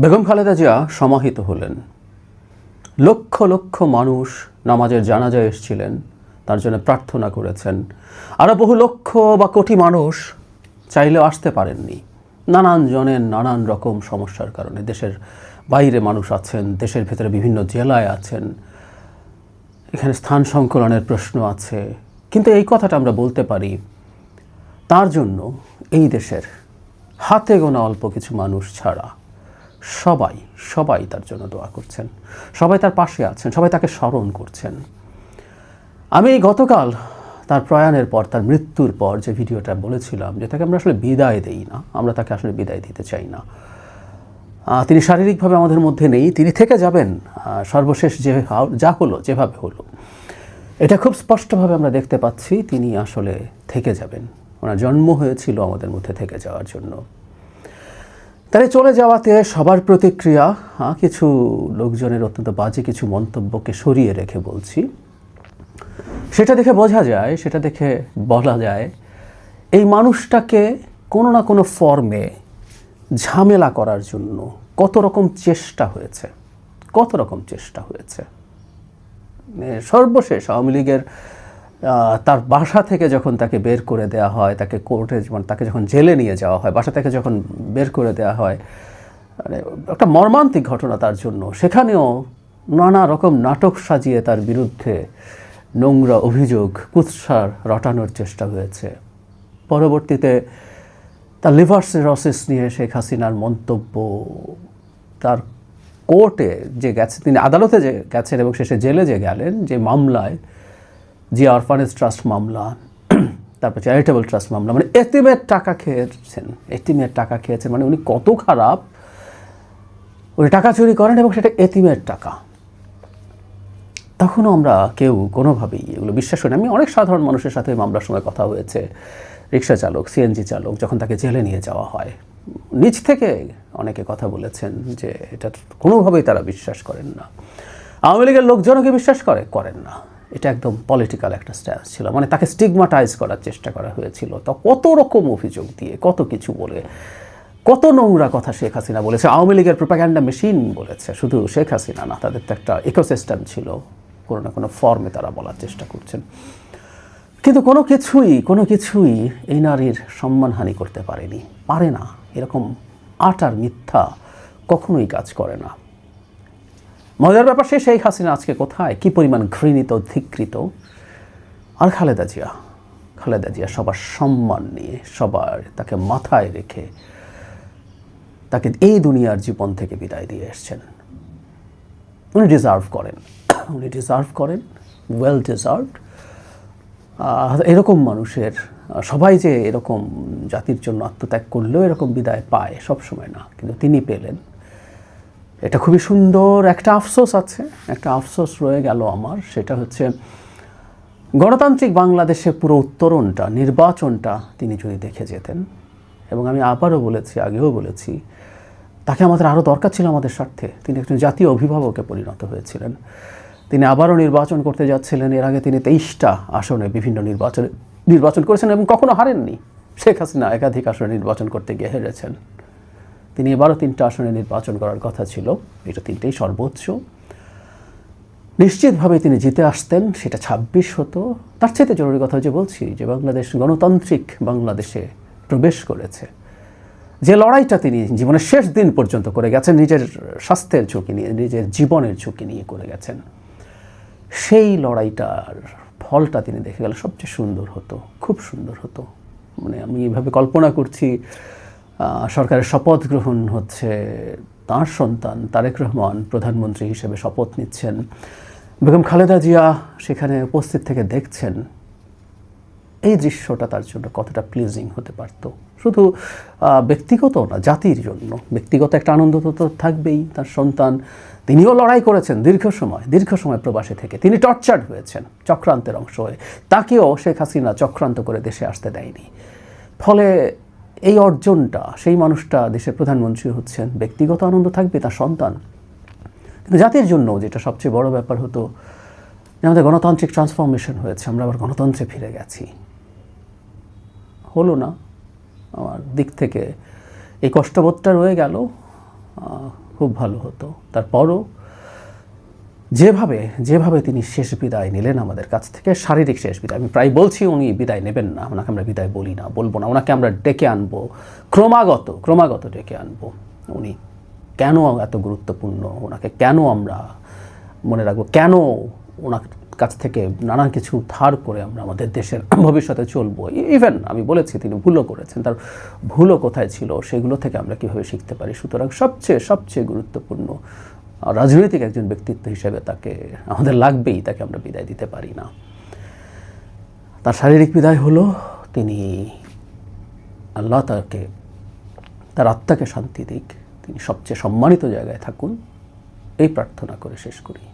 বেগম খালেদা জিয়া সমাহিত হলেন। লক্ষ লক্ষ মানুষ নামাজের জানাজায় এসেছিলেন, তার জন্য প্রার্থনা করেছেন। আরও বহু লক্ষ বা কোটি মানুষ চাইলেও আসতে পারেননি, নানান জনের নানান রকম সমস্যার কারণে। দেশের বাইরে মানুষ আছেন, দেশের ভেতরে বিভিন্ন জেলায় আছেন, এখানে স্থান সংকলনের প্রশ্ন আছে। কিন্তু এই কথাটা আমরা বলতে পারি, তার জন্য এই দেশের হাতে গোনা অল্প কিছু মানুষ ছাড়া সবাই তার জন্য দোয়া করছেন, সবাই তার পাশে আছেন, সবাই তাকে স্মরণ করছেন। আমি গতকাল তার প্রয়াণের পর, তার মৃত্যুর পর যে ভিডিওটা বলেছিলাম যে তাকে আমরা আসলে বিদায় দেই না, আমরা তাকে আসলে বিদায় দিতে চাই না। তিনি শারীরিকভাবে আমাদের মধ্যে নেই, তিনি থেকে যাবেন। সর্বশেষ যা হলো, যেভাবে হলো, এটা খুব স্পষ্টভাবে আমরা দেখতে পাচ্ছি, তিনি আসলে থেকে যাবেন। ওনার জন্ম হয়েছিল আমাদের মধ্যে থেকে যাওয়ার জন্য। তাই চলে যাওয়াতে সবার প্রতিক্রিয়া, কিছু লোকজনের অত্যন্ত বাজে কিছু মন্তব্যকে সরিয়ে রেখে বলছি, সেটা দেখে বোঝা যায়, সেটা দেখে বলা যায় এই মানুষটাকে কোনো না কোনো ফর্মে ঝামেলা করার জন্য কত রকম চেষ্টা হয়েছে। সর্বশেষ আওয়ামী লীগের তার বাসা থেকে যখন তাকে বের করে দেওয়া হয়, তাকে কোর্টে তাকে যখন জেলে নিয়ে যাওয়া হয়, বাসা থেকে যখন বের করে দেওয়া হয়, মানে একটা মর্মান্তিক ঘটনা তার জন্য। সেখানেও নানা রকম নাটক সাজিয়ে তার বিরুদ্ধে নোংরা অভিযোগ, কুৎসা রটানোর চেষ্টা হয়েছে। পরবর্তীতে তার লিভার সিরোসিস নিয়ে শেখ হাসিনার মন্তব্য, তার কোর্টে যে গেছে, তিনি আদালতে যে গেছেন এবং শেষে জেলে যে গেলেন, যে মামলায়, জিয়া অরফানেজ ট্রাস্ট মামলা, তারপর চ্যারিটেবল ট্রাস্ট মামলা, মানে এতিমের টাকা খেয়েছেন। মানে উনি কত খারাপ, উনি টাকা চুরি করেন এবং সেটা এতিমের টাকা। তখনও আমরা কেউ কোনোভাবেই এগুলো বিশ্বাস করি না। আমি অনেক সাধারণ মানুষের সাথে মামলার সময় কথা হয়েছে, রিক্সা চালক, সিএনজি চালক, যখন তাকে জেলে নিয়ে যাওয়া হয়, নিজ থেকে অনেকে কথা বলেছেন যে এটা কোনোভাবেই তারা বিশ্বাস করেন না। আওয়ামী লীগের লোকজনকে বিশ্বাস করেন না। এটা একদম পলিটিক্যাল একটা স্ট্যান্স ছিল, মানে তাকে স্টিগমাটাইজ করার চেষ্টা করা হয়েছিল। তো কত রকম অভিযোগ দিয়ে, কত কিছু বলে, কত নোংরা কথা শেখ হাসিনা বলেছে। আওয়ামী লীগের প্রোপাগ্যান্ডা মেশিন বলেছে, শুধু শেখ হাসিনা না, তাদের তো একটা ইকোসিস্টেম ছিল, কোনো না কোনো ফর্মে তারা বলার চেষ্টা করছেন। কিন্তু কোনো কিছুই এই নারীর সম্মানহানি করতে পারে না। এরকম আটার মিথ্যা কখনোই কাজ করে না। মজার ব্যাপার, শেখ হাসিনা আজকে কোথায়, কি পরিমাণ ঘৃণিত, ধিকৃত। আর খালেদা জিয়া সবার সম্মান নিয়ে, সবার তাকে মাথায় রেখে তাকে এই দুনিয়ার জীবন থেকে বিদায় দিয়ে এসছেন। উনি ডিজার্ভ করেন, ওয়েল ডিজার্ভড। এরকম মানুষের, সবাই যে এরকম জাতির জন্য আত্মত্যাগ করলেও এরকম বিদায় পায় সবসময় না, কিন্তু তিনি পেলেন। এটা খুবই সুন্দর। একটা আফসোস আছে, একটা আফসোস রয়ে গেল আমার, সেটা হচ্ছে গণতান্ত্রিক বাংলাদেশে পুরো উত্তরণটা, নির্বাচনটা তিনি যদি দেখে যেতেন। এবং আমি আবারও বলেছি, আগেও বলেছি, তাকে আমাদের আরও দরকার ছিল আমাদের স্বার্থে। তিনি একজন জাতীয় অভিভাবকে পরিণত হয়েছিলেন। তিনি আবারও নির্বাচন করতে যাচ্ছিলেন। এর আগে তিনি 23টা আসনে বিভিন্ন নির্বাচন করেছেন এবং কখনো হারেননি। শেখ হাসিনা একাধিক আসনে নির্বাচন করতে গিয়ে হেরেছেন। তিনি এবারও 3টা আসনে নির্বাচন করার কথা ছিল, এটা 3টেই সর্বোচ্চ। নিশ্চিতভাবে তিনি জিতে আসতেন, সেটা 26 হতো। তার চাইতে জরুরি কথা যে বলছি, যে বাংলাদেশ গণতান্ত্রিক বাংলাদেশে প্রবেশ করেছে, যে লড়াইটা তিনি জীবনের শেষ দিন পর্যন্ত করে গেছেন, নিজের স্বাস্থ্যের ঝুঁকি নিয়ে, নিজের জীবনের ঝুঁকি নিয়ে করে গেছেন, সেই লড়াইটার ফলটা তিনি দেখে গেলে সবচেয়ে সুন্দর হতো, খুব সুন্দর হতো। মানে আমি এইভাবে কল্পনা করছি, সরকারের শপথ গ্রহণ হচ্ছে, তাঁর সন্তান তারেক রহমান প্রধানমন্ত্রী হিসেবে শপথ নিচ্ছেন, বেগম খালেদা জিয়া সেখানে উপস্থিত থেকে দেখছেন। এই দৃশ্যটা তার জন্য কতটা প্লিজিং হতে পারত, শুধু ব্যক্তিগত না, জাতির জন্য। ব্যক্তিগত একটা আনন্দ তো থাকবেই। তার সন্তান, তিনিও লড়াই করেছেন দীর্ঘ সময় প্রবাসে থেকে, তিনি টর্চার্ড হয়েছেন চক্রান্তের অংশ হয়ে, তাকেও শেখ হাসিনা চক্রান্ত করে দেশে আসতে দেয়নি। ফলে এই অর্জনটা, সেই মানুষটা দেশের প্রধানমন্ত্রী হচ্ছেন, ব্যক্তিগত আনন্দ থাকবে তার সন্তান, কিন্তু জাতির জন্য যেটা সবচেয়ে বড় ব্যাপার হতো, আমাদের গণতান্ত্রিক ট্রান্সফরমেশন হয়েছে, আমরা আবার গণতন্ত্রে ফিরে গেছি। হলো না। আমার দিক থেকে এই কষ্টবোধটা রয়ে গেল। খুব ভালো হতো। তারপরও যেভাবে যেভাবে তিনি শেষ বিদায় নিলেন আমাদের কাছ থেকে, শারীরিক শেষ বিদায়, আমি প্রায় বলছি উনি বিদায় নেবেন না, ওনাকে আমরা বিদায় বলি না, বলবো না, ওনাকে আমরা ডেকে আনবো, ক্রমাগত ডেকে আনবো। উনি কেন এত গুরুত্বপূর্ণ, ওনাকে কেন আমরা মনে রাখবো, কেন ওনার কাছ থেকে নানান কিছু ধার করে আমরা আমাদের দেশের ভবিষ্যতে চলবো। ইভেন আমি বলেছি তিনি ভুলও করেছেন, তার ভুলও কোথায় ছিল সেগুলো থেকে আমরা কীভাবে শিখতে পারি। সুতরাং সবচেয়ে গুরুত্বপূর্ণ রাজনৈতিক একজন ব্যক্তিত্ব হিসেবে তাকে আমাদের লাগবেই, তাকে আমরা বিদায় দিতে পারি না। তার শারীরিক বিদায় হলো, তিনি আল্লাহ তার আত্মাকে শান্তি দিক, তিনি সবচেয়ে সম্মানিত জায়গায় থাকুন, এই প্রার্থনা করে শেষ করি।